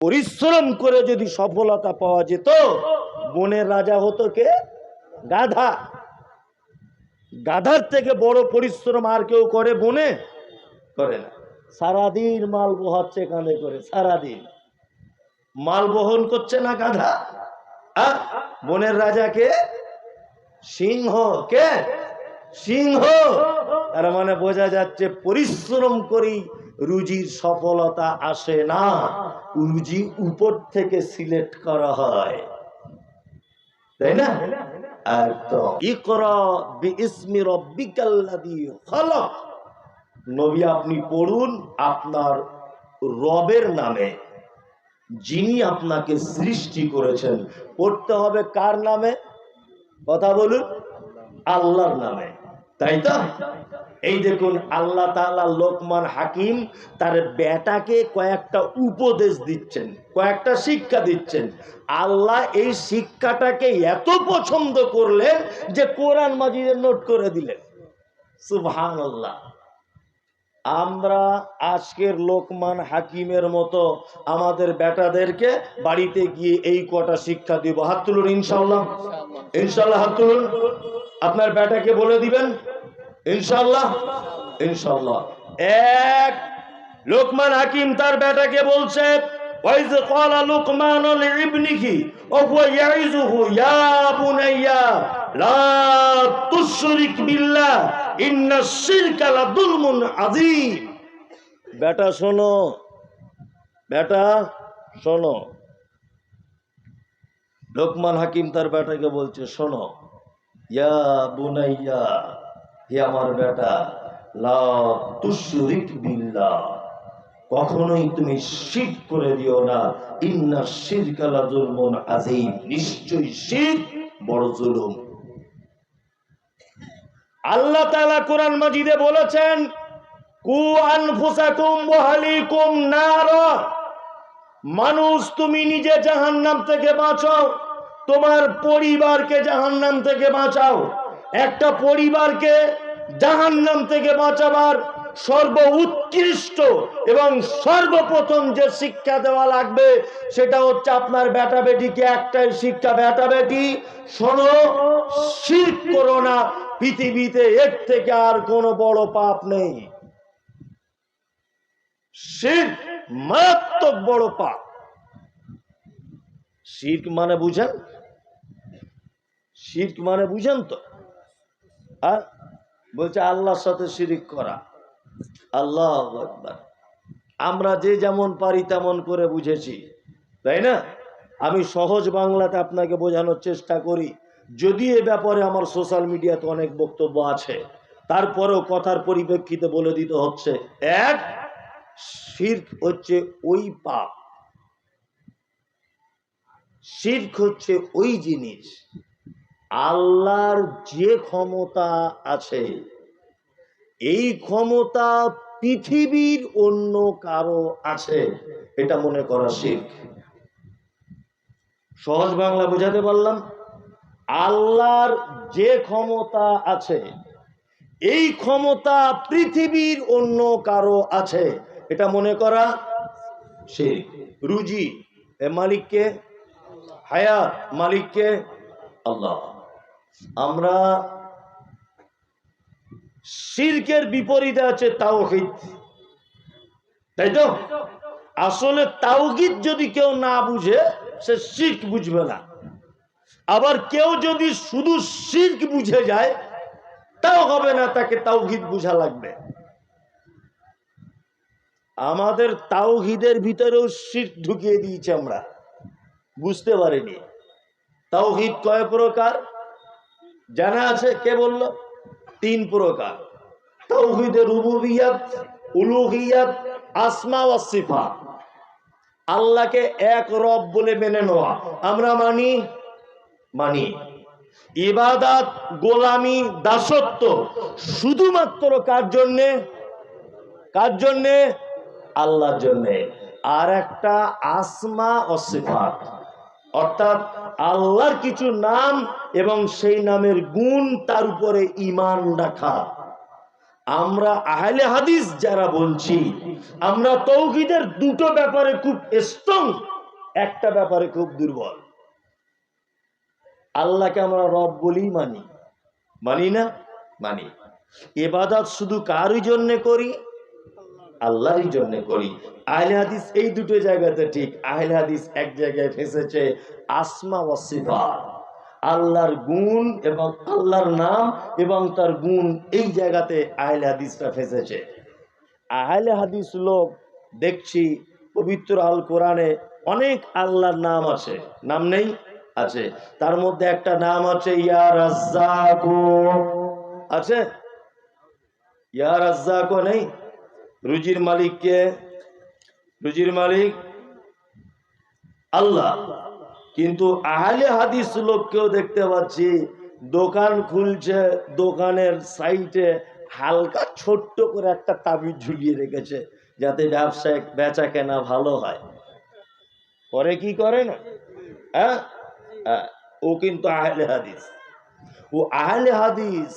পরিশ্রম করে যদি সফলতা পাওয়া যেত, বনের রাজা হতো কে? গাধা। গাধার থেকে বড় পরিশ্রম আর কেউ করে? বনে করে না। সারাদিন মাল বহাচ্ছে কাঁধে করে, সারাদিন মাল বহন করছে না গাধা। বনের রাজাকে সিংহ, কে? সিংহ। তার মানে বোঝা যাচ্ছে পরিশ্রম করি রুজির সফলতা আসে না, রুজি উপর থেকে সিলেক্ট করা হয়, তাই না? একদম। ইকরা বিইসমি রাব্বিকাল্লাযী খালাক। নবী আপনি পড়ুন আপনার রবের নামে, যিনি আপনাকে সৃষ্টি করেছেন। পড়তে হবে কার নামে? কথা বলুন, আল্লাহর নামে, তাই তো? এই দেখুন আল্লাহ তাআলা লোকমান হাকিম তার বেটাকে কয়েকটা উপদেশ দিচ্ছেন, কয়েকটা শিক্ষা দিচ্ছেন। আল্লাহ এই শিক্ষাটাকে এত পছন্দ করলেন যে কোরআন মাজিদে নোট করে দিলেন। সুবহানাল্লাহ। আমরা আজকের লোকমান হাকিমের মতো আমাদের বেটাদেরকে বাড়িতে গিয়ে এই কটা শিক্ষা দিব। হাত তুলুন ইনশাআল্লাহ, ইনশাআল্লাহ হাত তুলুন। আপনার বেটাকে বলে দিবেন ইনশাআল্লাহ, ইনশাআল্লাহ। এক, লোকমান হাকিম তার বেটাকে বলছে, ওয়াইজ ক্বালা লুকমান লিইবনিহি ওয়া হুয়া ইয়াইযুহু ইয়া বুনাইয়া লা তুশরিক বিল্লাহ ইন্নাশ শিরকা লাযুলমুন আযীম। বেটা শোনো, বেটা শোনো। লোকমান হাকিম তার বেটাকে বলছে, শোনো, ইয়া বুনাইয়া, হে আমার বেটা, লা তুশরিক বিল্লাহ, কখনোই তুমি শিরক করে দিও না। ইন্নাশ শিরকা লাযুলমুন আযীম, নিশ্চয়ই শিরক বড় জুলুম। আল্লাহ তাআলা কোরআন মাজিদে বলেছেন, কু আনফুসাকুম ওয়া আহলিকুম নারা, মানুষ তুমি নিজে জাহান্নাম থেকে বাঁচাও, তোমার পরিবারকে জাহান্নাম থেকে বাঁচাও। একটা পরিবারকে জাহান্নাম থেকে বাঁচাবার সর্ব উৎকৃষ্ট এবং সর্বপ্রথম যে শিক্ষা দেওয়া লাগবে সেটা হচ্ছে আপনার বেটা বেটিকে একটাই শিক্ষা, বেটা বেটি শোনো, শিরক করো না। পৃথিবীতে এর থেকে আর কোনো বড় পাপ নেই। শিরক মারাত্মক বড় পাপ। শিরক মানে বুঝেন? শিরক মানে বুঝেন তো? আর বলছে আল্লাহর সাথে শিরক করা। আল্লাহু আকবার। আমরা যে যেমন পারি তেমন করে বুঝেছি, তাই না? আমি সহজ বাংলাতে আপনাকে বোঝানোর চেষ্টা করি, যদি এ ব্যাপারে আমার সোশ্যাল মিডিয়াতে অনেক বক্তব্য আছে, তারপরেও কথার পরিপ্রেক্ষিতে বলে দিতে হচ্ছে। এক, শিরক হচ্ছে ওই পাপ, শিরক হচ্ছে ওই জিনিস, আল্লাহর যে ক্ষমতা আছে এই ক্ষমতা পৃথিবীর অন্য কারো আছে, এটা মনে করা শিরক। সহজ বাংলা বোঝাতে পারলাম? আল্লাহর যে ক্ষমতা আছে এই ক্ষমতা পৃথিবীর অন্য কারো আছে, এটা মনে করা শিরক। রুজি মালিককে, হায়াত মালিককে আল্লাহ। আমরা শিরকের বিপরীতে আছে তাওহীদ, তাই তো? আসলে তাওহীদ যদি কেউ না বুঝে সে শিরক বুঝবে না। আবার কেউ যদি শুধু শিরক বুঝে যায় তাও হবে না, তাকে তাওহীদ বুঝা লাগবে। আমাদের তাওহীদের ভিতরেও শিরক ঢুকিয়ে দিয়েছি, আমরা বুঝতে পারিনি। তাওহীদ কয় প্রকার জানা আছে? কে বলল? 3 প্রকার। তাওহীদে রুবুবিয়্যাত, উলুহিয়্যাত, আসমা ওয়াস সিফাত। আল্লাহকে এক রব বলে মেনে নেওয়া, আমরা মানি। ইবাদত, গোলামি, দাসত্ব শুধুমাত্র কার জন্যে? কার জন্যে? আল্লাহর জন্যে। আর একটা আসমা ও সিফাত, অর্থাৎ আল্লাহর কিছু নাম এবং সেই নামের গুণ, তার উপরে ঈমান রাখা। আমরা আহলে হাদিস যারা বলছি, আমরা তাওহীদের দুটো ব্যাপারে খুব স্ট্রং একটা ব্যাপারে খুব দুর্বল। আল্লাহকে আমরা রব বলেই মানি, মানি না? মানি। ইবাদত শুধু কারই জন্য করি? আল্লাহরই জন্য করি। আহলে হাদিস এই দুটো জায়গাতে ঠিক। আহলে হাদিস এক জায়গায় ফেঁসেছে আসমা ওয়া সিফাত, আল্লাহর গুণ এবং আল্লাহর নাম এবং তার গুণ, এই জায়গাতে আহলে হাদিসটা ফেঁসেছে। আহলে হাদিস লোক দেখছি পবিত্র আল কোরআনে অনেক আল্লাহর নাম আছে, নাম নেই? আছে। তার মধ্যে একটা নাম আছে ইয়া রাজ্জাক, আছে? ইয়া রাজ্জাক নেই? রুজির মালিক কে? রুজির মালিক আল্লাহ। কিন্তু আহলে হাদিস লোককেও দেখতে পাচ্ছি দোকান খুলছে, দোকানের সাইডে হালকা ছোট্ট করে একটা তাবিজ ঝুলিয়ে রেখেছে যাতে ব্যবসায় বেচা কেনা ভালো হয়। করে কি করে না? হ্যাঁ, ও কিন্তু আহলে হাদিস। ও আহলে হাদিস,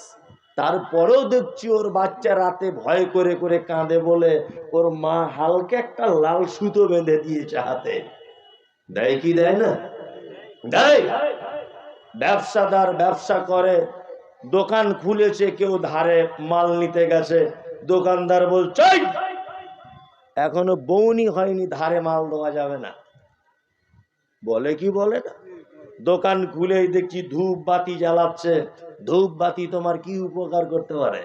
তারপরেও দেখছি ওর বাচ্চা রাতে ভয় করে করে কাঁদে বলে ওর মা হালকা একটা লাল সুতো বেঁধে দিয়েছে হাতে। দেয় কি দেয় না? দেয়। ব্যবসাদার ব্যবসা করে, দোকান খুলেছে, কেউ ধারে মাল নিতে গেছে, দোকানদার বলছে এখনো বউনি হয়নি, ধারে মাল দেওয়া যাবে না। বলে কি বলে না? দোকান খুলেই দেখছি ধূপ বাতি জ্বালাচ্ছে। ধূপ বাতি তোমার কি উপকার করতে পারে?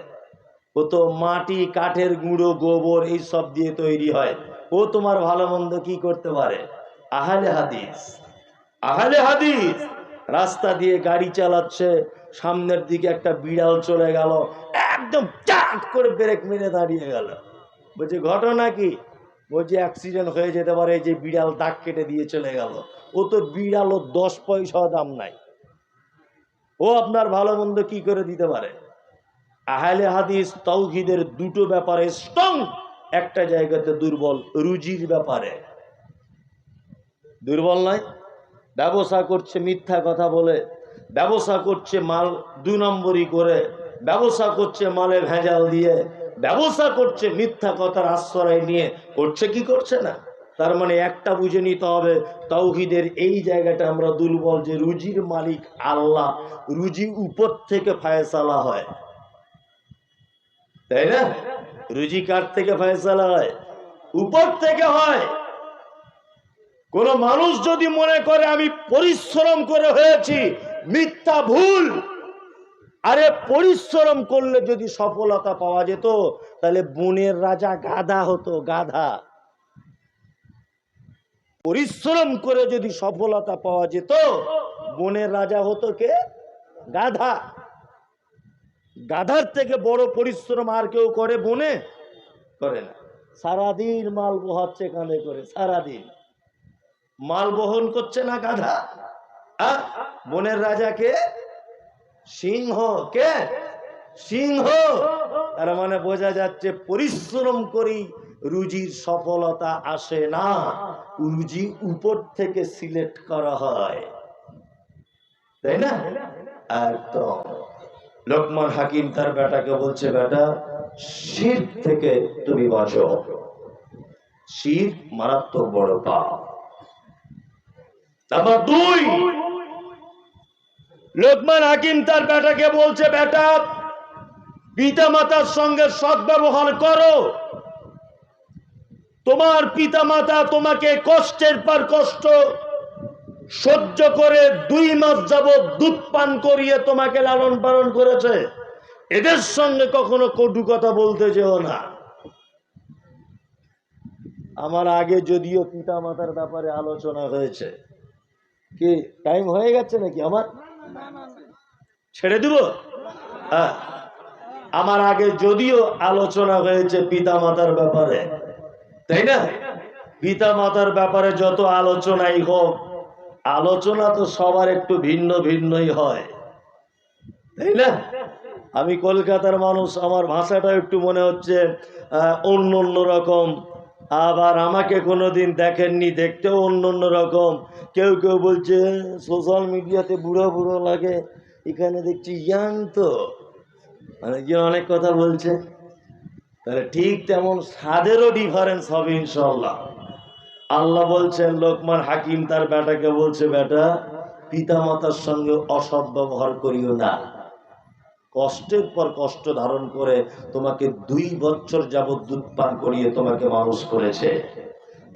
ও তো মাটি, কাঠের গুঁড়ো, গোবর এই সব দিয়ে তৈরি হয়। ও তোমার ভালো মন্দ কি করতে পারে? আহলে হাদিস, আহলে হাদিস রাস্তা দিয়ে গাড়ি চালাচ্ছে, সামনের দিকে একটা বিড়াল চলে গেল, একদম চাট করে ব্রেক মেরে দাঁড়িয়ে গেল। বলছে ঘটনা কি? বলছে অ্যাক্সিডেন্ট হয়ে যেতে পারে, যে বিড়াল দাগ কেটে দিয়ে চলে গেল। ও তো বিড়াল, ও 10 পয়সা দাম নাই, ও আপনার ভালো মন্দ কি করে দিতে পারে? আহলে হাদিস তাওহীদের দুটো ব্যাপারে স্ট্রং, একটা জায়গাতে দুর্বল, রুজির ব্যাপারে দুর্বল নয়। ব্যবসা করছে মিথ্যা কথা বলে, ব্যবসা করছে মাল 2 নম্বরই করে, ব্যবসা করছে মালে ভেজাল দিয়ে, ব্যবসা করছে মিথ্যা কথার আশ্রয় নিয়ে। করছে কি করছে না? তার মানে একটা বুঝে নিতে হবে, তাওহীদের এই জায়গাটা আমরা দুর্বল, যে রুজির মালিক আল্লাহ, রুজি উপর থেকে ফয়সালা হয়, তাই না? রুজি কার থেকে ফয়সালা হয়? উপর থেকে হয়। কোন মানুষ যদি মনে করে আমি পরিশ্রম করে হয়েছি, মিথ্যা, ভুল। আরে পরিশ্রম করলে যদি সফলতা পাওয়া যেত তাহলে বনের রাজা গাধা হতো, গাধা। পরিশ্রম করে যদি সফলতা পাওয়া যেত, বনের রাজা হতো কে? গাধা। গাধার থেকে বড় পরিশ্রম আর কেউ করে? বনে করে না। সারাদিন মাল বহাচ্ছে কাঁধে করে, সারাদিন মাল বহন করছে না গাধা? বনের রাজা কে? সিংহ। কে? সিংহ। তার মানে বোঝা যাচ্ছে পরিশ্রম করি রুজির সফলতা আসে না, রুজি উপর থেকে সিলেক্ট করা হয়, তাই না? একদম। লোকমান হাকিম তার বেটাকে বলছে, বেটা শিরক থেকে তুমি বাঁচো, শিরক মারাত্মক বড় পাপ। তারপর 2, লোকমান হাকিম তার বেটাকে বলছে, বেটা পিতা মাতার সঙ্গে সদ্ব্যবহার করো। তোমার পিতা মাতা তোমাকে কষ্টের পর কষ্ট সহ্য করে 2 মাস যাবৎ দুধ পান করিয়ে তোমাকে লালন পালন করেছে, এদের সঙ্গে কখনো কটু কথা বলতে যেও না। আমার আগে যদিও পিতা মাতার ব্যাপারে আলোচনা হয়েছে, কি টাইম হয়ে গেছে নাকি? আমার ছেড়ে দিব? হ্যাঁ, আমার আগে যদিও আলোচনা হয়েছে পিতা মাতার ব্যাপারে, তাই না? পিতা মাতার ব্যাপারে যত আলোচনাই হোক, আলোচনা তো সবার একটু ভিন্ন ভিন্নই হয়, তাই না? আমি কলকাতার মানুষ, আমার ভাষাটা একটু মনে হচ্ছে অন্য অন্য রকম। আবার আমাকে কোনোদিন দেখেননি, দেখতেও অন্য অন্য রকম। কেউ কেউ বলছে সোশ্যাল মিডিয়াতে বুড়ো বুড়ো লাগে, এখানে দেখছি ইয়াং, তো অনেকজন অনেক কথা বলছে। তাহলে ঠিক তেমন স্বাদেরও ডিফারেন্স হবে ইনশাল্লাহ। আল্লাহ বলছেন, লোকমান হাকিম তার বেটাকে বলছে, বেটা পিতা মাতার সঙ্গে অসৎ ব্যবহার করিও না। কষ্টের পর কষ্ট ধারণ করে তোমাকে 2 বছর যাবৎ দুধ পান করিয়ে তোমাকে মানুষ করেছে।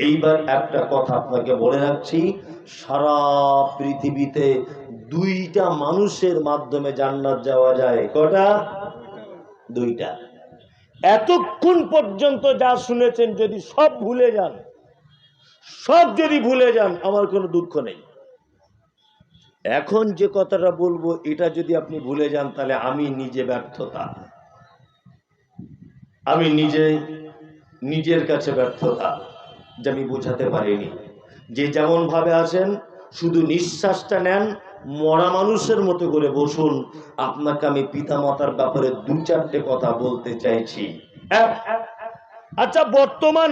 এইবার একটা কথা আপনাকে বলে রাখছি, সারা পৃথিবীতে 2টা মানুষের মাধ্যমে জান্নাত যাওয়া যায়। কটা? 2টা। এতক্ষণ পর্যন্ত যা শুনেছেন যদি সব ভুলে যান, সব যদি ভুলে যান, আমার কোনো দুঃখ নেই। এখন যে কথাটা বলবো এটা যদি আপনি ভুলে যান, তাহলে আমি নিজে ব্যর্থতা, আমি নিজের কাছে ব্যর্থতা, যে আমি বোঝাতে পারিনি। যে যেমন ভাবে আছেন শুধু নিঃশ্বাসটা নেন, মরা মানুষের মতো করে বসুন। আপনাকে আমি পিতামাতার ব্যাপারে 2-4টে কথা বলতে চাইছি। আচ্ছা, বর্তমান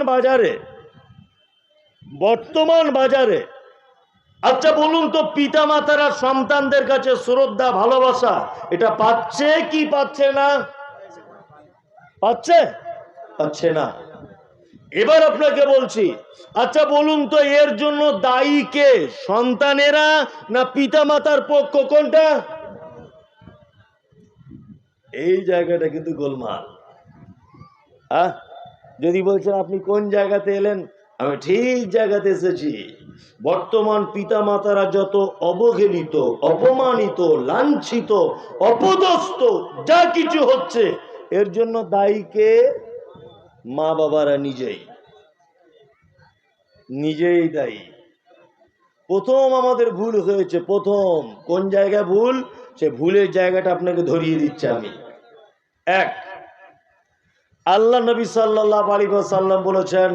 বাজারে আচ্ছা বলুন তো, পিতা মাতারা সন্তানদের কাছে শ্রদ্ধা ভালোবাসা এটা পাচ্ছে কি পাচ্ছে না? পাচ্ছে না। এবার আপনাকে বলছি, আচ্ছা বলুন তো, এর জন্য দায়ী কে? সন্তানেরা না পিতা মাতার পক্ষ? কোনটা? এই জায়গাটা কিন্তু গোলমাল। যদি বলছেন আপনি কোন জায়গাতে এলেন, আমি ঠিক জায়গাতে এসেছি। বর্তমান পিতা মাতারা যত অবহেলিত, অপমানিত, লাঞ্ছিত, অপদস্থ যা কিছু হচ্ছে, এর জন্য দায়ী কে? মা বাবারা নিজেই দায়ী। প্রথম আমাদের ভুল হয়েছে, প্রথম কোন জায়গায় ভুল, সে ভুলের জায়গাটা আপনাকে ধরিয়ে দিচ্ছি আমি। আল্লাহ নবী সাল্লাল্লাহু আলাইহি ওয়াসাল্লাম বলেছেন,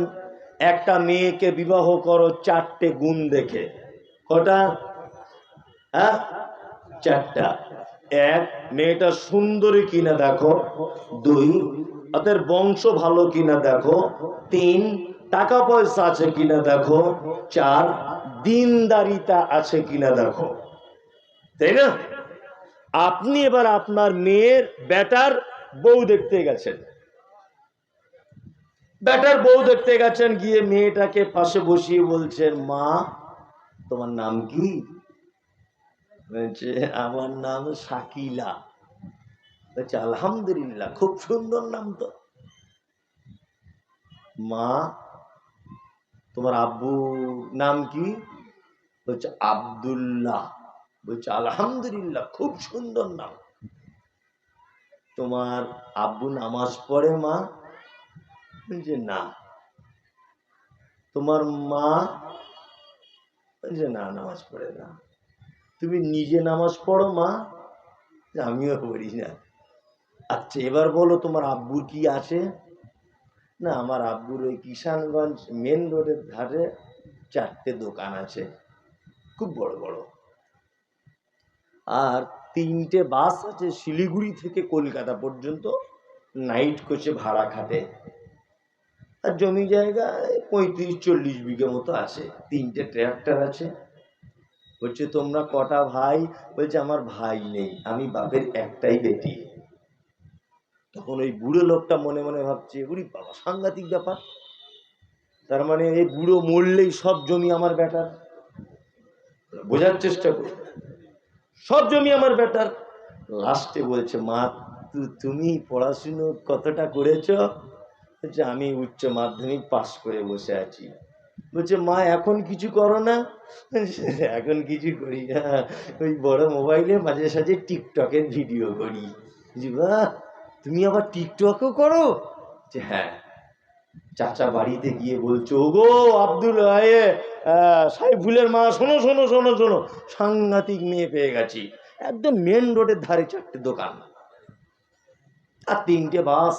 একটা মেয়েকে বিবাহ করো 4টে গুণ দেখে। কটা? 4টা। 1, মেয়েটা সুন্দরী কিনা দেখো। 2, তাদের বংশ ভালো কিনা দেখো। 3, টাকা পয়সা আছে কিনা দেখো। 4, দিনদারিতা আছে কিনা দেখো। তাই না? আপনি এবার আপনার মেয়ের বেটার বউ দেখতে গেছেন, গিয়ে মেয়েটাকে পাশে বসিয়ে বলছেন, মা তোমার নাম কি? বলছে, আমার নাম শাকিলা। বলছে, আলহামদুলিল্লাহ, খুব সুন্দর নাম তো। মা তোমার আব্বু নাম কি? বলছে, আব্দুল্লাহ। বলছে, আলহামদুলিল্লাহ, খুব সুন্দর নাম। তোমার আব্বু নামাজ পড়ে মা? বলছে, না। তোমার মা? বলছে, না, নামাজ পড়ে না। তুমি নিজে নামাজ পড়ো মা? আমিও পড়ি না। আচ্ছা এবার বলো, তোমার আব্বুর কি আছে? না, আমার আব্বুর ওই কিষানগঞ্জ মেন রোডের ধারে 4টে দোকান আছে, খুব বড় বড়, আর 3টে বাস আছে শিলিগুড়ি থেকে কলকাতা পর্যন্ত, নাইট কোচে ভাড়া খাটে, আর জমি জায়গায় 35-40 বিঘে মতো আছে, 3টে ট্র্যাক্টর আছে। বলছে, তোমরা কটা ভাই? বলছে, আমার ভাই নেই, আমি বাপের একটাই বেটি। তখন ওই বুড়ো লোকটা মনে মনে ভাবছে, উরি বাবা, সাংঘাতিক ব্যাপার, তার মানে এই বুড়ো মরলেই সব জমি আমার বেটার। বোঝার চেষ্টা করি, সব জমি আমার বেটার। লাস্টে বলছে, মা তুমি পড়াশুনো কতটা করেছ? বলছে, আমি উচ্চ মাধ্যমিক পাস করে বসে আছি। বলছে, মা এখন কিছু করো না? এখন কিছু করি না, ওই বড় মোবাইলে মাঝে সাঝে টিকটকের ভিডিও করি। বাহ, তুমি আবার টিকটকও করো? হ্যাঁ। চাচা বাড়িতে গিয়ে বলছে, ওগো আব্দুল সাইফুলের মা, শোনো শোনো শোনো শোনো, সাংঘাতিক মেয়ে পেয়ে গেছি, একদম মেন রোডের ধারে 4টে দোকান আর 3টে বাস,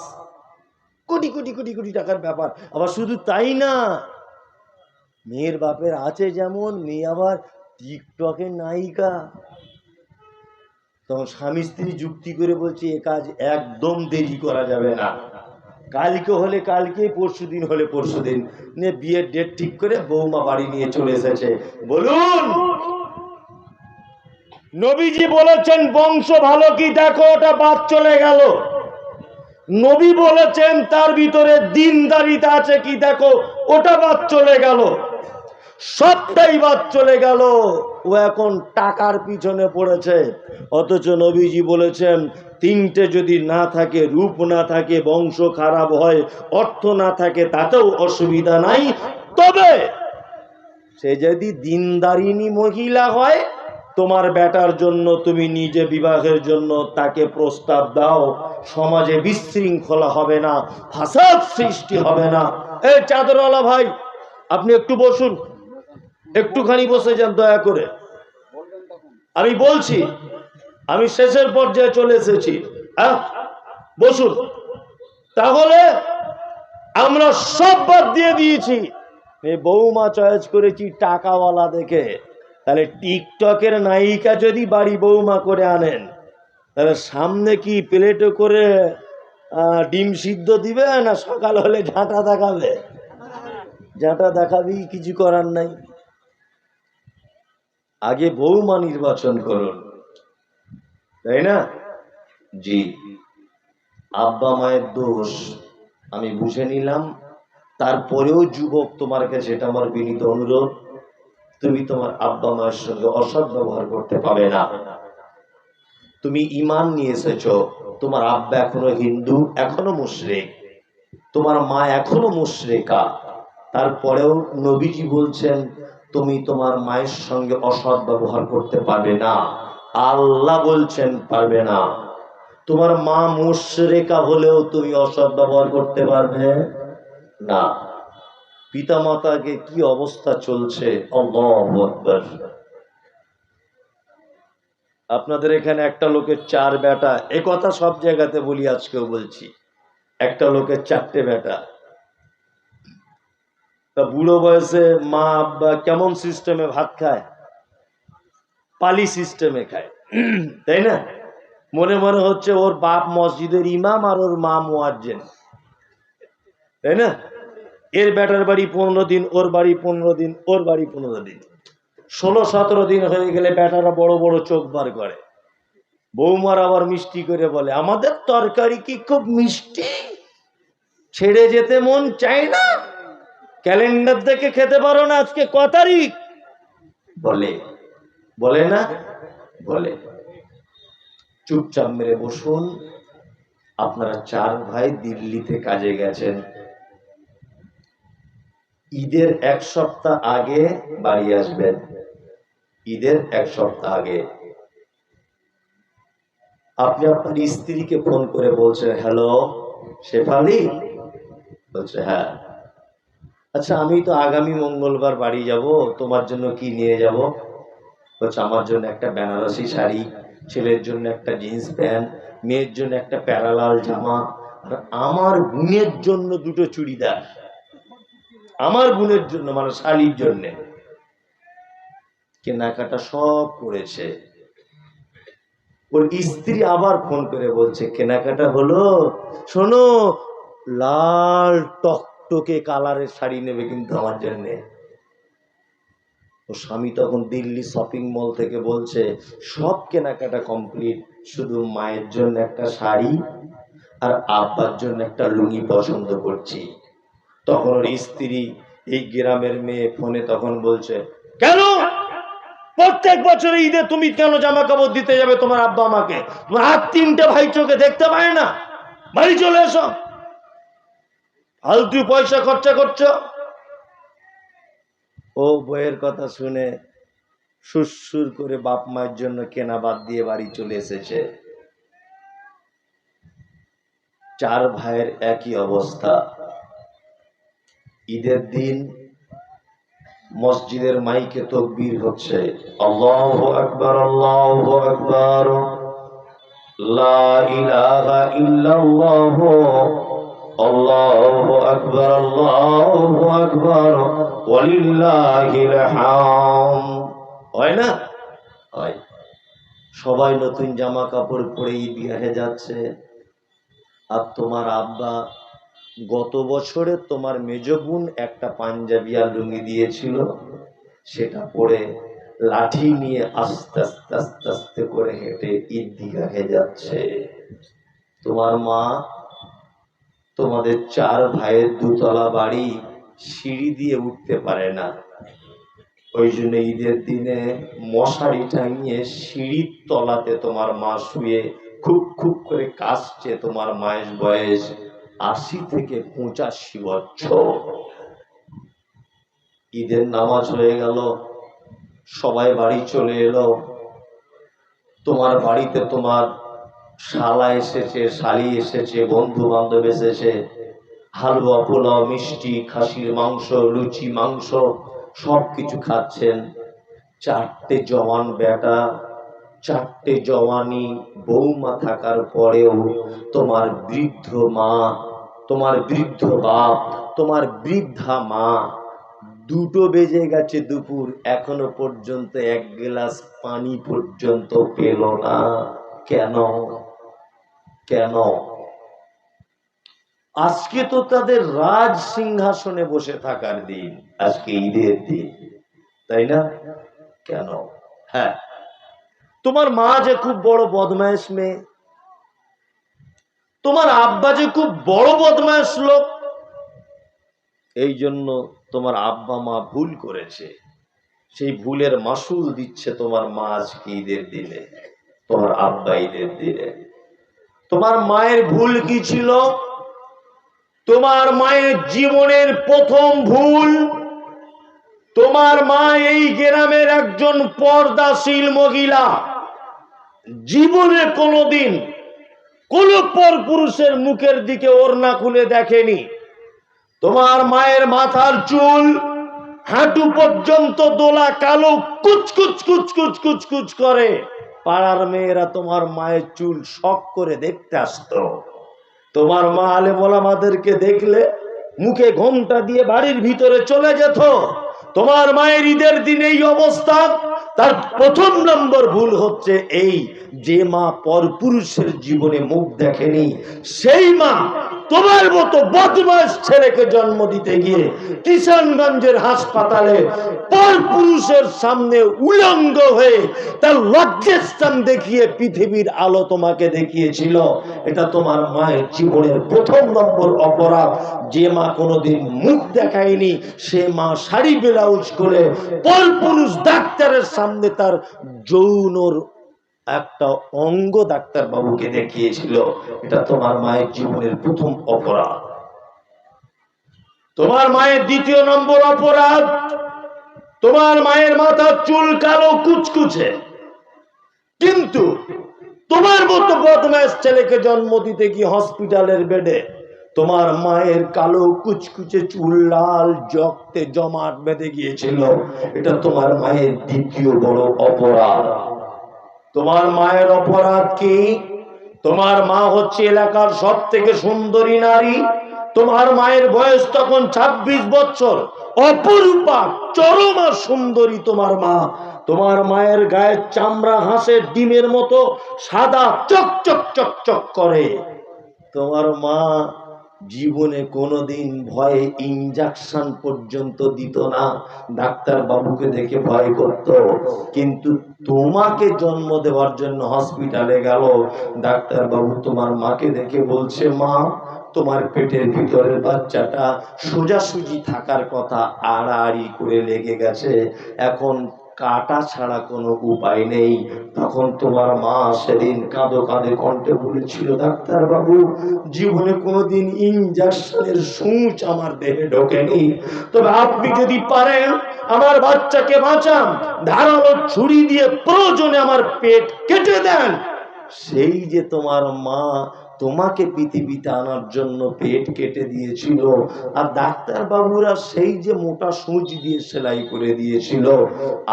কোটি কোটি কোটি কোটি টাকার ব্যাপার। আবার শুধু তাই না, মেয়ের বাপের আছে যেমন, মেয়ে আবার টিকটকের নায়িকা। তখন স্বামী স্ত্রী যুক্তি করে বলছে, এ কাজ একদম দেরি করা যাবে না, কালকে হলে কালকে, পরশুদিন হলে পরশুদিন, নিয়ে বিয়ের ডেট ঠিক করে বৌমা বাড়ি নিয়ে চলে এসেছে। বলুন, নবীজি বলেছেন বংশ ভালো কি দেখো, ওটা বাদ চলে গেল। নবী বলেছেন তার ভিতরে দিনদারিতা আছে কি দেখো, ওটা বাদ চলে গেল। সবটাই বাদ চলে গেল, ও এখন টাকার পিছনে পড়েছে। অথচ নবীজি বলেছেন তিনটে যদি না থাকে, রূপ না থাকে, বংশ খারাপ হয়, অর্থ না থাকে, তাতেও অসুবিধা নাই, তবে সে যদি দিনদারিনী মহিলা হয়, তোমার বেটার জন্য তুমি নিজে বিবাহের জন্য তাকে প্রস্তাব দাও, সমাজে বিশৃঙ্খলা হবে না, ফাসাদ সৃষ্টি হবে না। এই চাদরওয়ালা ভাই, আপনি একটু বসুন, একটুখানি বসে যান দয়া করে। আমি বলছি, আমি শেষের পর্যায়ে চলে এসেছি। হ্যাঁ, বসুন। তাহলে আমরা সব বাদ দিয়ে দিয়েছি, বৌমা চয়েস করেছি টাকাওয়ালা দেখে। তাহলে টিকটকের নায়িকা যদি বাড়ি বৌমা করে আনেন, তাহলে সামনে কি প্লেটে করে ডিম সিদ্ধ দিবে, না সকাল হলে ঝাঁটা দেখাবে? ঝাঁটা দেখাবি, কিছু করার নাই। আগে বৌমা নির্বাচন করুন, তাই না? জি, আব্বা মায়ের দোষ আমি বুঝে নিলাম। তারপরেও যুবক, তোমার কাছে এটা আমার বিনীত অনুরোধ, তুমি তোমার আব্বা মায়ের সঙ্গে অসৎ ব্যবহার করতে পারবে না। তুমি ঈমান নিয়ে এসেছো, তোমার আব্বা এখনো হিন্দু, এখনো মুশরিক, তোমার মা এখনো মুশরিকা, তারপরেও নবীজি বলছেন তুমি তোমার মায়ের সঙ্গে অসৎ ব্যবহার করতে পারবে না। আল্লাহ বলছেন পারবে না। তোমার মা মুশরিকা হলেও তুমি অসৎ ব্যবহার করতে পারবে না। পিতা মাতাকে কি অবস্থা চলছে, আল্লাহু আকবার। আপনাদের এখানে একটা লোকের 4 বেটা, এ কথা সব জায়গাতে বলি, আজকেও বলছি, একটা লোকের 4টে বেটা। তা বুড়ো বয়সে মা আব্বা কেমন সিস্টেমে ভাত খায়? পালি সিস্টেমে খায়, তাই না? মনে মনে হচ্ছে ওর বাপ মসজিদের ইমাম আর ওর মা মুয়াজ্জিন, তাই না? এর বেটার বাড়ি 15 দিন, ওর বাড়ি 15 দিন, ওর বাড়ি 15 দিন, 16-17 দিন হয়ে গেলে বেটারা বড় বড় চোখ বার করে। বৌমার আবার মিষ্টি করে বলে, আমাদের তরকারি কি খুব মিষ্টি, ছেড়ে যেতে মন চায় না, ক্যালেন্ডার দেখে খেতে পারো না, আজকে ক তারিখ? বলে, বলে না? বলে। চুপচাপ মেরে বসুন। আপনারা 4 ভাই দিল্লিতে কাজে গেছেন, ঈদের 1 সপ্তাহ আগে বাড়ি আসবেন। ঈদের 1 সপ্তাহ আগে আপনি আপনার স্ত্রীকে ফোন করে বলছেন, হ্যালো শেফালি? বলছে হ্যাঁ। আচ্ছা, আমি তো আগামী মঙ্গলবার বাড়ি যাব, তোমার জন্য কি নিয়ে যাব? বলছে আমার জন্য একটা বেনারসি শাড়ি, ছেলের জন্য একটা জিন্স প্যান্ট, মেয়ের জন্য একটা প্যারালাল জামা, আর আমার বোনের জন্য 2টো চুড়িদার। আমার বোনের জন্য মানে শাড়ির জন্য কেনাকাটা সব করেছে। ওর স্ত্রী আবার ফোন করে বলছে, কেনাকাটা হলো? শোনো, লাল টকটকে কালারের শাড়ি নেবে কিন্তু আমার জন্য। ও স্বামী তখন দিল্লি শপিং মল থেকে বলছে, সব কেনাকাটা কমপ্লিট, শুধু মায়ের জন্য একটা শাড়ি আর আব্বার জন্য একটা লুঙ্গি পছন্দ করছি। তখন ওর স্ত্রী, এই গ্রামের মেয়ে, ফোনে তখন বলছে, কেন প্রত্যেক বছর ঈদে তুমি কেন জামা কাপড় দিতে যাবে তোমার আব্বা আমাকে? তোমার আর 3টে ভাই চোখে দেখতে পায় না? বাড়ি চলে এসো, ফালতু পয়সা খরচা করছো। ও বইয়ের কথা শুনে সুরসুর করে বাপ মায়ের জন্য কেনা বাদ দিয়ে বাড়ি চলে এসেছে। 4 ভাইয়ের একই অবস্থা। ঈদের দিন মসজিদের মাইকে তাকবীর হচ্ছে, আল্লাহু আকবার, আল্লাহু আকবার, লা ইলাহা ইল্লাল্লাহ, আল্লাহু আকবার, আল্লাহু আকবার, ওয়ালিল্লাহিল হামদ। হয় না? হয়। সবাই নতুন জামা কাপড় পরে ঈদগাহে যাচ্ছে, আর তোমার আব্বা গত বছরে তোমার মেজ বোন একটা পাঞ্জাবি আর লুঙ্গি দিয়েছিল, সেটা পরে লাঠি নিয়ে আস্তে আস্তে আস্তে আস্তে করে হেঁটে ঈদগাহে যাচ্ছে। তোমার মা তোমাদের 4 ভাইয়ের 2 তলা বাড়ি সিঁড়ি দিয়ে উঠতে পারে না, ওই জন্য ঈদের দিনে মশারি টাঙিয়ে সিঁড়ির তলাতে তোমার মা শুয়ে খুব খুব করে কাশছে। তোমার মায়ের বয়স ৮০ থেকে ৮৫ বছর। ঈদের নামাজ হয়ে গেল, সবাই বাড়ি চলে এলো। তোমার বাড়িতে তোমার শালা এসেছে, শালি এসেছে, বন্ধু বান্ধব এসেছে। হালুয়া, পোলাও, মিষ্টি, খাসির মাংস, লুচি, মাংস সবকিছু খাচ্ছেন। 4টে জওয়ান বেটা, 4টে জওয়ানি বৌমা থাকার পরেও তোমার বৃদ্ধ মা, তোমার বৃদ্ধ বাপ, তোমার বৃদ্ধা মা 2টো বেজে গেছে দুপুর, এখনো পর্যন্ত 1 গ্লাস পানি পর্যন্ত পেল না। কেন? কেন? আজকে তো তাদের রাজ সিংহাসনে বসে থাকার দিন, আজকে ঈদের দিন, তাই না? কেন? হ্যাঁ, তোমার মা যে খুব বড় বদমাইশ মেয়ে, তোমার আব্বা যে খুব বড় বদমাইশ লোক, এই জন্য তোমার আব্বা মা ভুল করেছে, সেই ভুলের মাসুল দিচ্ছে তোমার মা আজকে ঈদের দিনে, তোমার আব্বা ঈদের দিনে। তোমার মায়ের ভুল কি ছিল? তোমার মায়ের জীবনের প্রথম ভুল, তোমার মা এই গ্রামের একজন পর্দাশীল মহিলা, জীবনে কোনোদিন কোন পরপুরুষের মুখের দিকে ওড়না খুলে দেখেনি। তোমার মায়ের মাথার চুল হাঁটু পর্যন্ত দোলা, কালো, কুচকুচ কুচকুচ কুচকুচ করে। পাড়ার মেয়েরা তোমার মায়ের চুল শখ করে দেখতে আসতো। তোমার মা আলেম ওলামাদেরকে দেখলে মুখে ঘোমটা দিয়ে বাড়ির ভিতরে চলে যেত। তোমার মায়ের ঈদের দিন এই অবস্থা, তার প্রথম নম্বর ভুল হচ্ছে এই যে মা পরপুরুষের জীবনে মুখ দেখেনি, সেই মা তোমার মতো বদমাশ ছেলেকে জন্ম দিতে গিয়ে কিষানগঞ্জের হাসপাতালে পরপুরুষের সামনে উলঙ্গ হয়ে তার লজ্জাস্থান দেখিয়ে পৃথিবীর আলো তোমাকে দেখিয়েছিল। এটা তোমার মায়ের জীবনের প্রথম নম্বর অপরাধ। যে মা কোনোদিন মুখ দেখায়নি, সে মা শাড়ি ব্লাউজ করে পরপুরুষ ডাক্তারের সামনে তার যৌনর একটা অঙ্গ ডাক্তার বাবুকে দেখিয়েছিল। এটা তোমার মায়ের জীবনের প্রথম অপরাধ। তোমার মায়ের দ্বিতীয় নম্বর অপরাধ, তোমার মায়ের মাথার চুল কালো কুচকুচে, কিন্তু তোমার মতো বদমাশ ছেলেকে জন্ম দিতে গিয়ে হসপিটালের বেডে তোমার মায়ের কালো কুচকুচে চুল লাল জগতে জমাট বেঁধে গিয়েছিল। এটা তোমার মায়ের দ্বিতীয় বড় অপরাধ। তোমার মায়ের অপরাধ কি? তোমার মা হচ্ছে এলাকার সব থেকে সুন্দরী নারী। তোমার মায়ের বয়স তখন 26 বছর, অপরূপা চরমা সুন্দরী তোমার মা। তোমার মায়ের গায়ের চামড়া হাঁসের ডিমের মতো সাদা চকচক চকচক করে। তোমার মা জীবনে কোনোদিন ভয়ে ইনজেকশন পর্যন্ত দিত না, ডাক্তার বাবুকে দেখে ভয় করত। কিন্তু তোমাকে জন্ম দেওয়ার জন্য হসপিটালে গেল, ডাক্তার বাবু তোমার মাকে দেখে বলছে, মা তোমার পেটের ভিতরের বাচ্চাটা সোজাসুজি থাকার কথা, আড়াআড়ি করে লেগে গেছে, এখন কাটা ছাড়া কোনো উপায় নেই। তখন তোমার মা সেদিন কাঁদো কাঁদে কণ্ঠে বলেছিল, ডাক্তার বাবু জীবনে কোনোদিন ইনজেকশনের সূচ আমার দেহে ঢোকেনি, তবে আপনি যদি পারেন আমার বাচ্চাকে বাঁচান, ধারালো ছুরি দিয়ে প্রয়োজনে আমার পেট কেটে দেন। সেই যে তোমার মা তোমাকে পৃথিবীতে আনার জন্য পেট কেটে দিয়েছিল, আর ডাক্তার বাবুরা সেই যে মোটা সূচ দিয়ে সেলাই করে দিয়েছিল,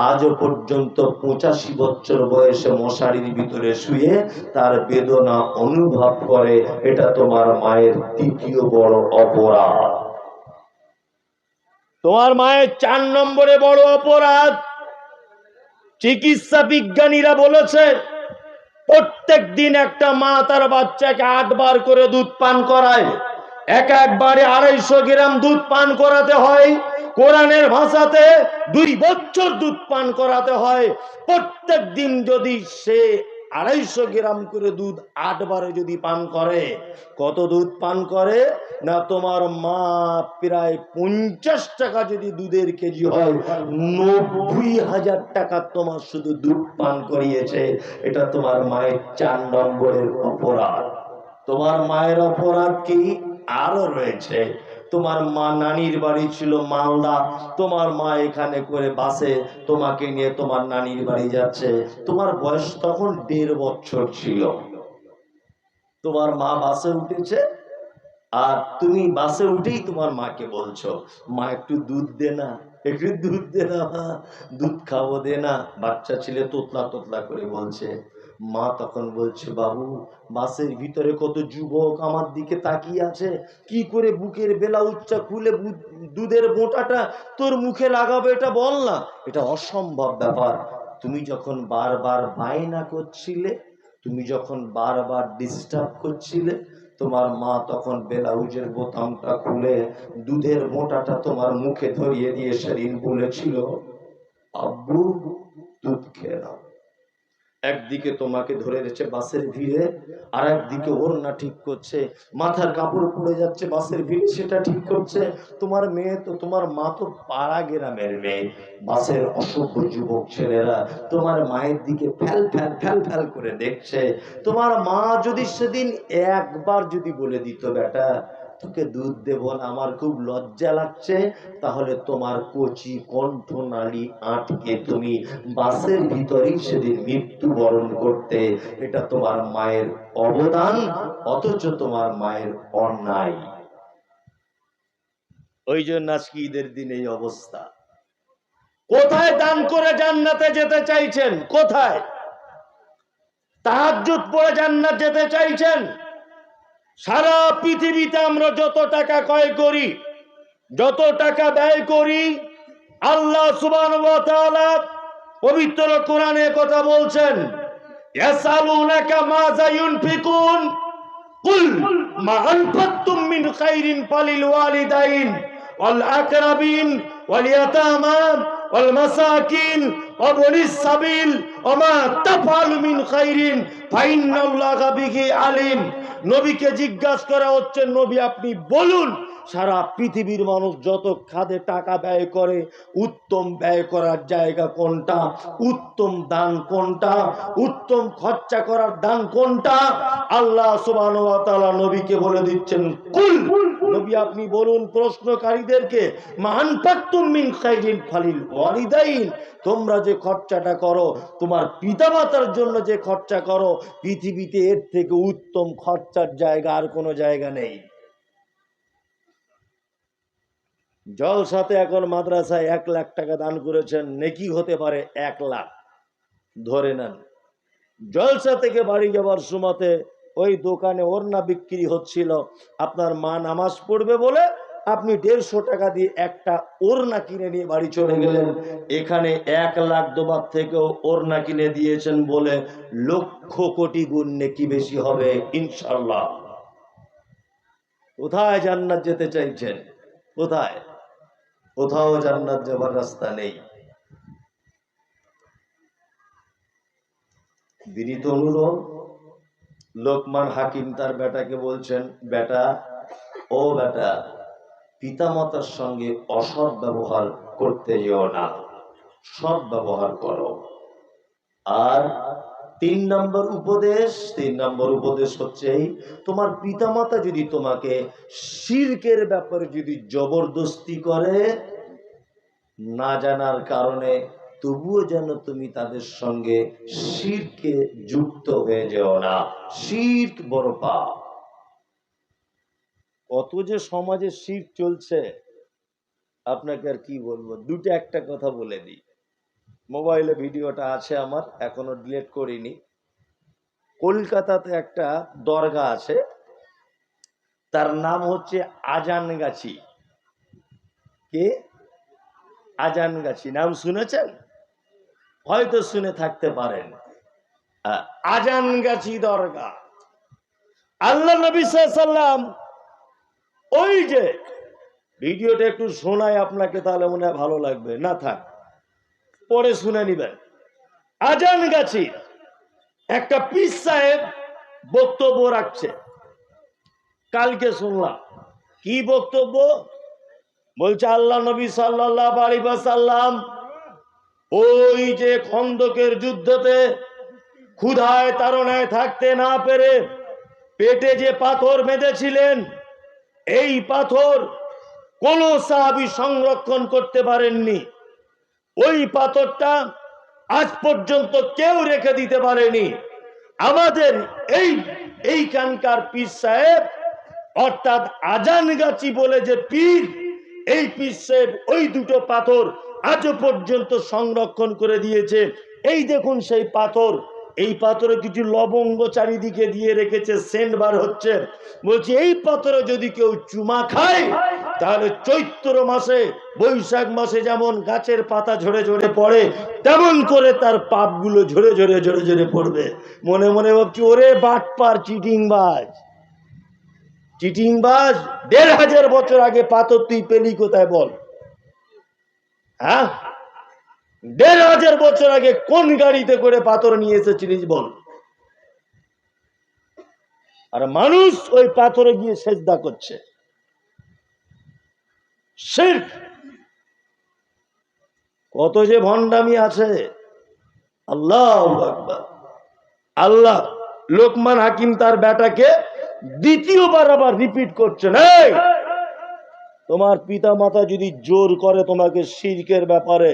আজও পর্যন্ত 85 বছর বয়সে মশারির ভিতরে শুয়ে তার বেদনা অনুভব করে। এটা তোমার মায়ের দ্বিতীয় বড় অপরাধ। তোমার মায়ের 4 নম্বরে বড় অপরাধ, চিকিৎসা বিজ্ঞানীরা বলেছে প্রত্যেক দিন একটা মা তার বাচ্চাকে 8 বার করে দুধ পান করায়। একবারে 250 গ্রাম দুধ পান করাতে হয়। কোরআনের ভাষাতে 2 বছর দুধ পান করাতে হয়। প্রত্যেক দিন যদি সে 250 গ্রাম করে দুধ 8 বারে যদি পান করে, কত দুধ পান করে না? তোমার মা প্রায় 50 টাকা যদি দুধের কেজি হয়, 90,000 টাকা তোমার শুধু দুধ পান করিয়েছে। এটা তোমার মায়ের 4 নম্বরের অপরাধ। তোমার মায়ের অপরাধ কি আরো রয়েছে? তোমার মা নানির বাড়ি ছিল মালদা, তোমার মা এখানে করে বাসে তোমাকে নিয়ে তোমার নানির বাড়ি যাচ্ছে। তোমার বয়স তখন 1.5 বছর ছিল। তোমার মা বাসে উঠেছে, আর তুমি বাসে উঠেই তোমার মাকে বলছো, মা একটু দুধ দে না, একটু দুধ দে না, মা দুধ খাবো, দে না। বাচ্চা ছেলে তোতলা তোতলা করে বলছে। মা তখন বলছে, বাবু বাসের ভিতরে কত যুবক আমার দিকে তাকিয়ে আছে, কি করে বুকের ব্লাউজটা খুলে দুধের বোঁটাটা তোর মুখে লাগাবে এটা বল না। এটা অসম্ভব ব্যাপার। তুমি যখন বারবার বায়না করছিলে, তুমি যখন বারবার ডিস্টার্ব করছিলে, তোমার মা তখন ব্লাউজের বোতামটা খুলে দুধের মোটাটা তোমার মুখে ধরিয়ে দিয়ে সেদিন বলেছিল, আব্বু দুধ খেয়ে নাও। একদিকে তোমাকে ধরে রেখেছে বাসের ভিড়ে, আর একদিকে ওড়না ঠিক করছে, মাথার কাপড় পড়ে যাচ্ছে বাসের ভিড়ে, সেটা ঠিক করছে। তোমার মেয়ে তো, তোমার মা তো পাড়া গ্রামের মেয়ে। বাসের অসভ্য যুবক ছেলেরা তোমার মায়ের দিকে ফ্যাল ফ্যাল ফ্যাল ফ্যাল করে দেখছে। তোমার মা যদি সেদিন একবার যদি বলে দিত, বেটা তোকে দুধ দেব না, আমার খুব লজ্জা লাগছে, তাহলে তোমার কচি কণ্ঠনালী আটকে তুমি বাসের ভিতরেই সেদিন মৃত্যুবরণ করতে। এটা তোমার মায়ের অবদান, অথচ তোমার মায়ের অন্যায়। ওই জন্য আজকে ঈদের দিন এই অবস্থা। কোথায় দান করে জান্নাতে যেতে চাইছেন? কোথায় তাহাজ্জুদ পড়ে জান্নাত যেতে চাইছেন? সারা পৃথিবীতে আমরা যত টাকা ক্রয় করি, যত টাকা ব্যয় করি, আল্লাহ সুবহানাহু ওয়া তাআলা পবিত্র কোরআনে কথা বলছেন, ইয়াসালুনাকা মাযা ইউনফিকুন কুল মা আনফাকতুম মিন খাইরিন ফালিল ওয়ালিদাইন ওয়াল আকরাবিন ওয়াল ইয়াতামা ওয়াল মাসাকিন ওয়া বনিস সাবিল ওয়া মা তাফআলু মিন খাইরিন ফাইন্নাল্লাহা বিহি আলিম। নবীকে জিজ্ঞাসা করা হচ্ছে, নবী আপনি বলুন সারা পৃথিবীর মানুষ যত খাদে টাকা ব্যয় করে, উত্তম ব্যয় করার জায়গা কোনটা, উত্তম দান কোনটা, উত্তম খরচা করার দান কোনটা? আল্লাহ সুবহানাহু ওয়া তাআলা নবীকে বলে দিচ্ছেন, কুল নবী আপনি বলুন প্রশ্নকারীদেরকে, মা আনফাকতুম মিন খাইরিন ফালিল ওয়ালিদাইন, তোমরা যে খরচাটা করো, তোমার পিতামাতার জন্য যে খরচা করো, পৃথিবীতে এর থেকে উত্তম খরচার জায়গা আর কোনো জায়গা নেই। জলসাতে এখন মাদ্রাসায় 1 লাখ টাকা দান করেছেন, নেকি হতে পারে 1 লাখ ধরে নেন। জলসা থেকে বাড়ি যাবার সময়তে ওই দোকানে ওড়না বিক্রি হচ্ছিল, আপনার মা নামাজ পড়বে বলে আপনি 150 টাকা দিয়ে একটা ওড়না কিনে নিয়ে বাড়ি চলে গেলেন। এখানে 1 লাখ দোবার থেকেও ওড়না কিনে দিয়েছেন বলে লক্ষ কোটি গুণ নেকি বেশি হবে ইনশাআল্লাহ। কোথায় জান্নাত যেতে চাইছেন? কোথায়? কোথাও জান্নাত যাবার রাস্তা নেই। বিনীত অনুরোধ, লোকমান হাকিম তার বেটাকে বলছেন, বেটা ও বেটা, পিতামাতার সঙ্গে অসৎ ব্যবহার করতে যেও না, সৎ ব্যবহার করো। আর 3 নম্বর উপদেশ হচ্ছে, তোমার পিতামাতা যদি তোমাকে শিরকের ব্যাপারে যদি জবরদস্তি করে, না জানার কারণে, তবুও যেন তুমি তাদের সঙ্গে শিরকে যুক্ত হয়ে যেও না। শিরক বড় পাপ। কত যে সমাজে শিরক চলছে আপনাকে আর কি বলবো। দুটো একটা কথা বলে দিই, মোবাইলে ভিডিওটা আছে আমার, এখনো ডিলিট করিনি। কলকাতাতে একটা দরগা আছে, তার নাম হচ্ছে আজানগাছি। কে? আজানগাছি নাম শুনেছেন? হয়তো শুনে থাকতে পারেন। আজানগাছি দরগা। আল্লাহ নবী সাল্লাল্লাহু আলাইহি ওয়াসাল্লাম, ওই যে ভিডিওটা একটু শোনায় আপনাকে, তাহলে মনে হয় ভালো লাগবে, না থাক পরে শুনে নিবেন। আজানগাছি একটা পীর সাহেব বক্তব্য রাখছে, কালকে শুনলাম। কি বক্তব্য বলছে? আল্লাহ নবী সাল্লাল্লাহু আলাইহি ওয়াসাল্লাম ওই যে খন্দকের যুদ্ধতে ক্ষুধায় তাড়নায় থাকতে না পেরে পেটে যে পাথর বেঁধেছিলেন, এই পাথর কোন সাহাবী সংরক্ষণ করতে পারেননি। ওই পাথরটা আজ পর্যন্ত কেউ রেখে দিতে পারেনি। আমাদের এইখানকার পীর সাহেব অর্থাৎ আজানগাছি বলে যে পীর, এই পীর সাহেব ওই দুটো পাথর আজও পর্যন্ত সংরক্ষণ করে দিয়েছে। এই দেখুন সেই পাথর, এই পাথরে কিছু লবঙ্গ চারিদিকে দিয়ে রেখেছে, সেন্ট বার হচ্ছে। বলছি এই পাথরে যদি কেউ চুমা খায় তাহলে চৈত্র মাসে বৈশাখ মাসে যেমন গাছের পাতা ঝরে ঝরে পড়ে তেমন করে তার পাপগুলো ঝরে ঝরে ঝরে ঝরে পড়বে। মনে মনে ভাবছি, ওরে বাটপার, চিটিংবাজ, চিটিংবাজ, ১৫০০ বছর আগে পাথর তুই পেলি কোথায় বল? হ্যাঁ, ১৫০০ বছর আগে কোন গাড়িতে করে পাথর নিয়ে এসেছিলিস বল? আর মানুষ ওই পাথরে গিয়ে সেজদা করছে। শিরক, কত যে ভণ্ডামি আছে! আল্লাহু আকবার। আল্লাহ লোকমান হাকিম তার বেটাকে দ্বিতীয়বার আবার রিপিট করছেন, এই তোমার পিতা মাতা যদি জোর করে তোমাকে শিরকের ব্যাপারে,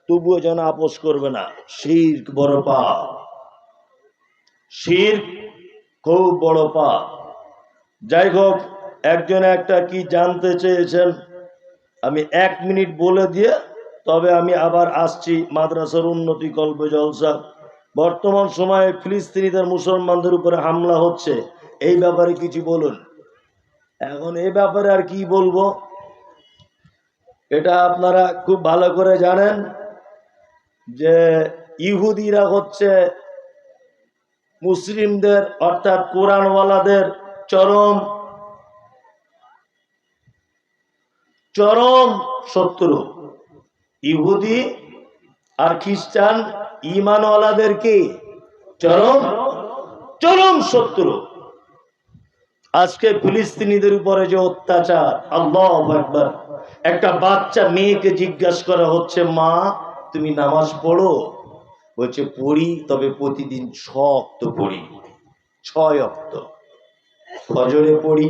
তবুও যেন আপোষ করবে না। শিরক বড় পাপ, শিরক খুব বড় পাপ। যাই হোক, একজন একটা কি জানতে চেয়েছেন, আমি 1 মিনিট বলে দিয়ে তবে আমি আবার আসছি। মাদ্রাসার উন্নতি কল্প জলসা, বর্তমান সময়ে ফিলিস্তিনিদের মুসলমানদের উপরে হামলা হচ্ছে, এই ব্যাপারে কিছু বলুন। এখন এই ব্যাপারে আর কি বলবো, এটা আপনারা খুব ভালো করে জানেন যে ইহুদিরা হচ্ছে মুসলিমদের অর্থাৎ কোরআনওয়ালাদের চরম চরম শত্রু। ইহুদি আর খ্রিস্টান ঈমানওয়ালাদের কি চরম চরম শত্রু। আজকে ফিলিস্তিনিদের উপরে যে অত্যাচার, আল্লাহু আকবার। একটা বাচ্চা মেয়েকে জিজ্ঞাসা করা হচ্ছে, মা তুমি নামাজ পড়ো? বলছে পড়ি, তবে প্রতিদিন 6 ওয়াক্ত পড়ি। 6 ওয়াক্ত, ফজরে পড়ি,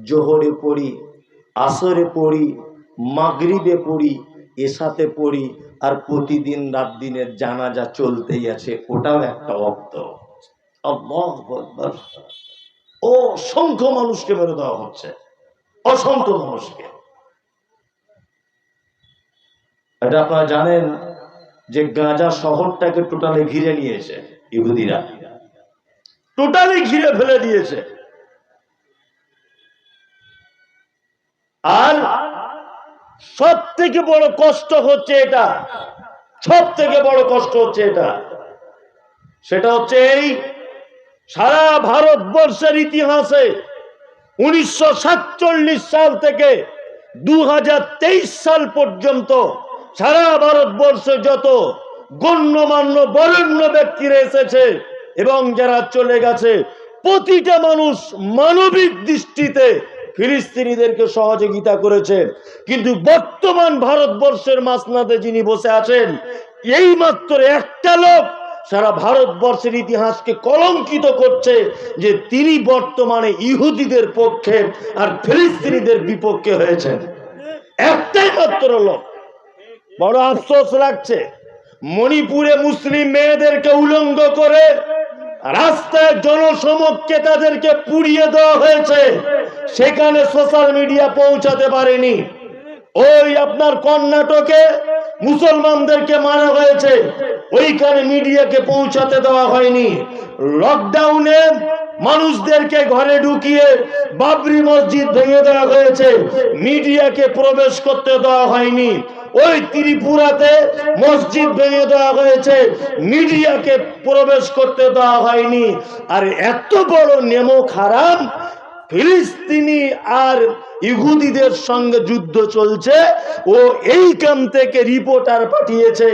জোহরে পড়ি, আসরে পড়ি, মাগরিবে পড়ি, এশাতে পড়ি, আর প্রতিদিন রাত দিনের জানাজা চলতেই আছে, ওটাও একটা ওয়াক্ত। আল্লাহু আকবার। অসংখ্য মানুষকে মেরে দেওয়া হচ্ছে, অসংখ্য মানুষকে। এটা আপনারা জানেন যে গাজা শহরটাকে টোটালি ঘিরে নিয়েছে ইহুদিরা, টোটালি ঘিরে ফেলে দিয়েছে। আর সব থেকে বড় কষ্ট হচ্ছে এটা, সব থেকে বড় কষ্ট হচ্ছে এটা, সেটা হচ্ছে এই সারা ভারতবর্ষের ইতিহাসে 1947 সাল থেকে 2023 সাল পর্যন্ত সারা ভারতবর্ষে যত গণ্যমান্য বরেণ্য ব্যক্তিরা এসেছে এবং যারা চলে গেছে, প্রতিটা মানুষ মানবিক দৃষ্টিতে ফিলিস্তিনিদেরকে সহযোগিতা করেছে। কিন্তু বর্তমান ভারতবর্ষের মাসনাদে যিনি বসে আছেন, এই মাত্র একটা লোক সারা ভারতবর্ষের ইতিহাসকে কলঙ্কিত করছে যে তিনি বর্তমানে ইহুদিদের পক্ষে আর ফিলিস্তিনিদের বিপক্ষে হয়েছেন। একটাই মাত্র লোক। বড় আফসোস লাগছে, মণিপুরে মুসলিম মেয়েদেরকে উলঙ্গ করে রাস্তায় জনসমক্ষে তাদেরকে পুড়িয়ে দেওয়া হয়েছে, সেখানে সোশ্যাল মিডিয়া পৌঁছাতে পারেনি। ওই আপনার কর্ণাটকে মুসলমানদেরকে মারা হয়েছে, ওইখানে মিডিয়াকে পৌঁছাতে দেওয়া হয়নি। লকডাউনে মানুষদেরকে ঘরে ঢুকিয়ে বাবরি মসজিদ ভেঙে দেওয়া হয়েছে, মিডিয়াকে প্রবেশ করতে দেওয়া হয়নি। ওই ত্রিপুরাতে মসজিদ ভেঙে দেওয়া হয়েছে, মিডিয়াকে প্রবেশ করতে দেওয়া হয়নি। আর এত বড় নেমক হারাম ফিলিস্তিনি আর ইহুদিদের সঙ্গে যুদ্ধ চলছে, ও এইখান থেকে রিপোর্টার পাঠিয়েছে,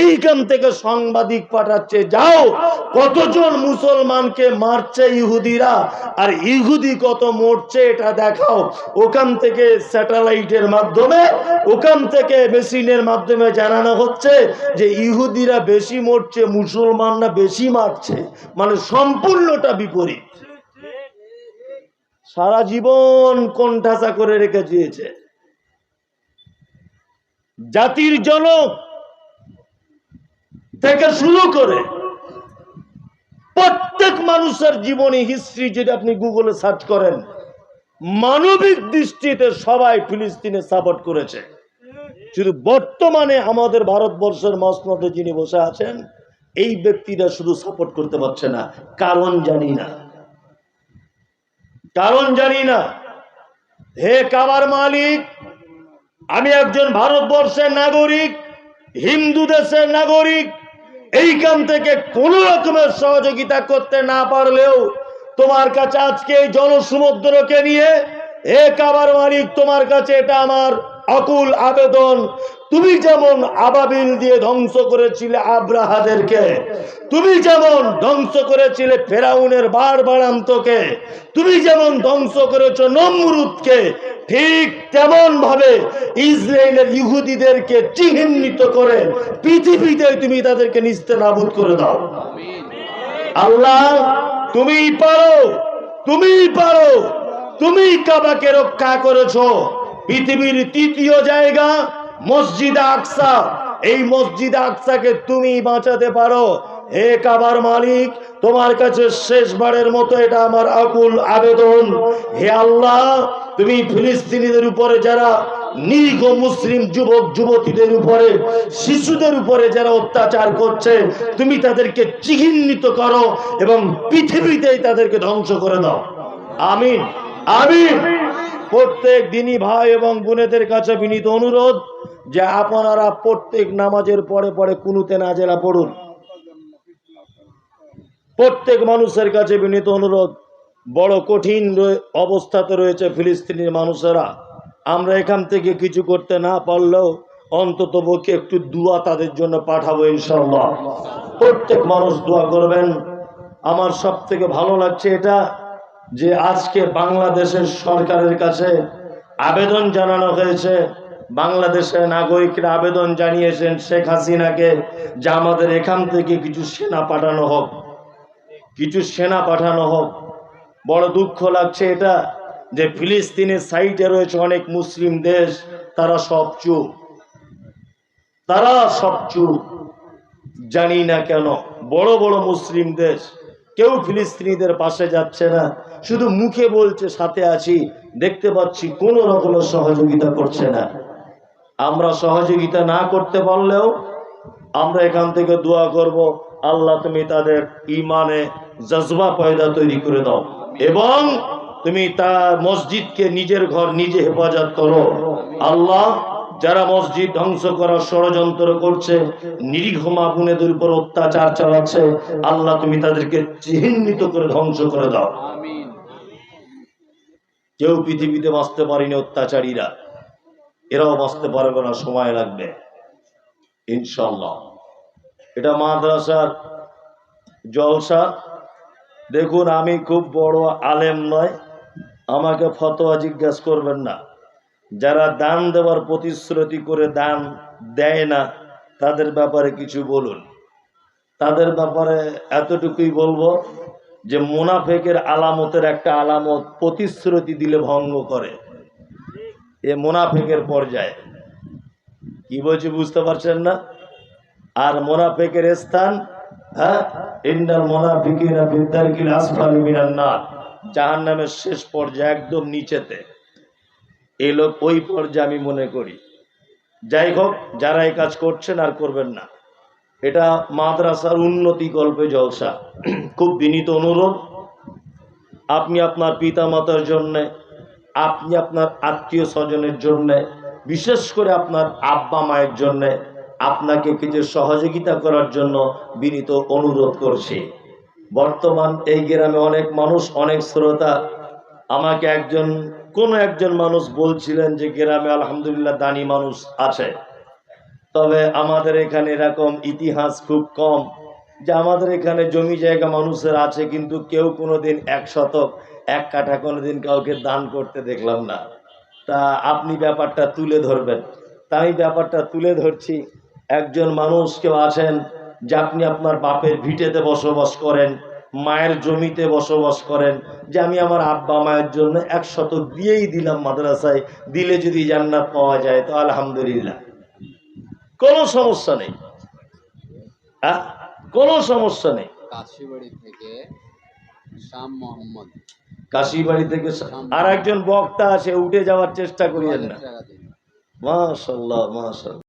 এইখান থেকে সাংবাদিক পাঠাচ্ছে, যাও কতজন মুসলমানকে মারছে ইহুদিরা আর ইহুদি কত মরছে এটা দেখাও। ওখান থেকে স্যাটেলাইটের মাধ্যমে, ওখান থেকে মেশিনের মাধ্যমে জানানো হচ্ছে যে ইহুদিরা বেশি মরছে, মুসলমানরা বেশি মারছে, মানে সম্পূর্ণটা বিপরীত। সারা জীবন কোণঠাসা করে রেখে দিয়েছে। জাতির জনক থেকে শুরু করে প্রত্যেক মানুষের জীবনী হিস্ট্রি যদি আপনি গুগলে সার্চ করেন, মানবিক দৃষ্টিতে সবাই ফিলিস্তিনে সাপোর্ট করেছে। শুধু বর্তমানে আমাদের ভারতবর্ষের মসনদে যিনি বসে আছেন, এই ব্যক্তিরা শুধু সাপোর্ট করতে পারছে না, কারণ জানি না, কারণ জানি না। হে কাবার মালিক, আমি একজন ভারতবর্ষের নাগরিক, হিন্দু দেশের নাগরিক, এইখান থেকে কোন রকমের সহযোগিতা করতে না পারলেও তোমার কাছে আজকে এই জনসমুদ্রকে নিয়ে, হে কাবার মালিক, তোমার কাছে এটা আমার আকুল আবেদন। তুমি যেমন আবাবিল দিয়ে ধ্বংস করেছিলে আব্রাহাদেরকে, তুমি যেমন ধ্বংস করেছিলে ফেরাউনের বাড়বাড়ান্তকে, তুমি যেমন ধ্বংস করেছো নমরুদকে, ঠিক তেমন ভাবে ইসরায়েলের ইহুদিদেরকে চিহ্নিত করে পৃথিবীতে তুমি তাদেরকে নিস্তেনাবুদ করে দাও। আল্লাহ, তুমি পারো, তুমি পারো, তুমি কাবাকে রক্ষা করেছো। পৃথিবীর তৃতীয় জায়গা মসজিদ আকসা, এই মসজিদ আকসাকে তুমি বাঁচাতে পারো। হে কাবার মালিক, তোমার কাছে শেষবারের মতো এটা আমার আকুল আবেদন। হে আল্লাহ, তুমি ফিলিস্তিনিদের উপরে যারা নিরীহ মুসলিম যুবক যুবতীদের উপরে, শিশুদের উপরে যারা অত্যাচার করছে, তুমি তাদেরকে চিহ্নিত করো এবং পৃথিবীতেই তাদেরকে ধ্বংস করে দাও। আমিন, আমিন। প্রত্যেক দিনই ভাই এবং বোনেদের কাছে বিনীত অনুরোধ যে আপনারা প্রত্যেক নামাজের পরে পরে কুনুতে নাজেলা পড়ুন। প্রত্যেক মানুষের কাছে বিনীত অনুরোধ, বড় কঠিন অবস্থাতে রয়েছে ফিলিস্তিনের মানুষেরা। আমরা এখান থেকে কিছু করতে না পারলেও অন্তত পক্ষে একটু দোয়া তাদের জন্য পাঠাবো ইনশাআল্লাহ। প্রত্যেক মানুষ দোয়া করবেন। আমার সব থেকে ভালো লাগছে এটা যে আজকে বাংলাদেশের সরকারের কাছে আবেদন জানানো হয়েছে, বাংলাদেশের নাগরিকরা আবেদন জানিয়েছেন শেখ হাসিনাকে যে আমাদের এখান থেকে কিছু সেনা পাঠানো হোক, কিছু সেনা পাঠানো হোক। বড় দুঃখ লাগছে এটা যে ফিলিস্তিনের সাইডে রয়েছে অনেক মুসলিম দেশ, তারা সব চুপ, তারা সব চুপ। জানি না কেন বড় বড় মুসলিম দেশ কেউ ফিলিস্তিনিদের পাশে যাচ্ছে না, শুধু মুখে বলছে সাথে আছি, দেখতে পাচ্ছি কোন রকমের সহযোগিতা করছে না। আমরা সহযোগিতা না করতে পারলেও আমরা এখান থেকে দোয়া করব, আল্লাহ তুমি তাদের ইমানে জজবা পয়দা তৈরি করে দাও এবং তুমি তার মসজিদকে নিজের ঘর নিজে হেফাজত করো। আল্লাহ, যারা মসজিদ ধ্বংস করার ষড়যন্ত্র করছে, নিরীহ মা বোনেদের উপর অত্যাচার চালাচ্ছে, আল্লাহ তুমি তাদেরকে চিহ্নিত করে ধ্বংস করে দাও। কেউ পৃথিবীতে বাঁচতে পারেনি অত্যাচারীরা, এরাও বাঁচতে পারবে না, সময় লাগবে ইনশাআল্লাহ। এটা মাদ্রাসার জলসা। দেখুন, আমি খুব বড় আলেম নয়, আমাকে ফতোয়া জিজ্ঞাসা করবেন না। যারা দান দেওয়ার প্রতিশ্রুতি করে দান দেয় না, তাদের ব্যাপারে কিছু বলুন। তাদের ব্যাপারে এতটুকুই বলবো যে মুনাফেকের আলামতের একটা আলামত প্রতিশ্রুতি দিলে ভঙ্গ করে, এ মুনাফেকের পর্যায়ে। কি বলছি বুঝতে পারছেন না? আর মুনাফেকের স্থান, ইন্নাল মুনাফিকিনা ফি দারকিল আসফালি মিনান নার, জাহান্নামের শেষ পর্যায়ে একদম নিচেতে। এই লোক ওই পর্যায়ে আমি মনে করি। যাই হোক, যারা এই কাজ করছেন আর করবেন না, এটা মাদ্রাসার উন্নতি গল্পে জলসা। খুব বিনীত অনুরোধ, আপনি আপনার পিতা মাতার জন্যে, আপনি আপনার আত্মীয় স্বজনের জন্যে, বিশেষ করে আপনার আব্বা মায়ের জন্যে আপনাকে কিছু সহযোগিতা করার জন্য বিনীত অনুরোধ করছি। বর্তমান এই গ্রামে অনেক মানুষ, অনেক শ্রোতা আমাকে কোন একজন মানুষ বলছিলেন যে গ্রামে আলহামদুলিল্লাহ দানি মানুষ আছে, তবে আমাদের এখানে এরকম ইতিহাস খুব কম যে আমাদের এখানে জমি জায়গা মানুষের আছে কিন্তু কেউ কোনোদিন 1 শতক 1 কাঠা কোনোদিন কাউকে দান করতে দেখলাম না। তা আপনি ব্যাপারটা তুলে ধরবেন। তাই ব্যাপারটা তুলে ধরছি। একজন মানুষ কেউ আছেন যে আপনি আপনার বাপের ভিটেতে বসবাস করেন, মায়ের জমিতে বসবাস করেন, যে আমি আমার আব্বা মায়ের জন্য 1 শতক দিয়েই দিলাম মাদ্রাসায়, দিলে যদি জান্নাত পাওয়া যায় তো আলহামদুলিল্লাহ, কোনো সমস্যা নেই, কোনো সমস্যা নেই। কাশিবাড়ি থেকে শাম মোহাম্মদ, কাশিবাড়ি থেকে আর একজন বক্তা আছে, উঠে যাওয়ার চেষ্টা করিয়েন না। টাকা দিন। মাশাআল্লাহ মাশাআল্লাহ।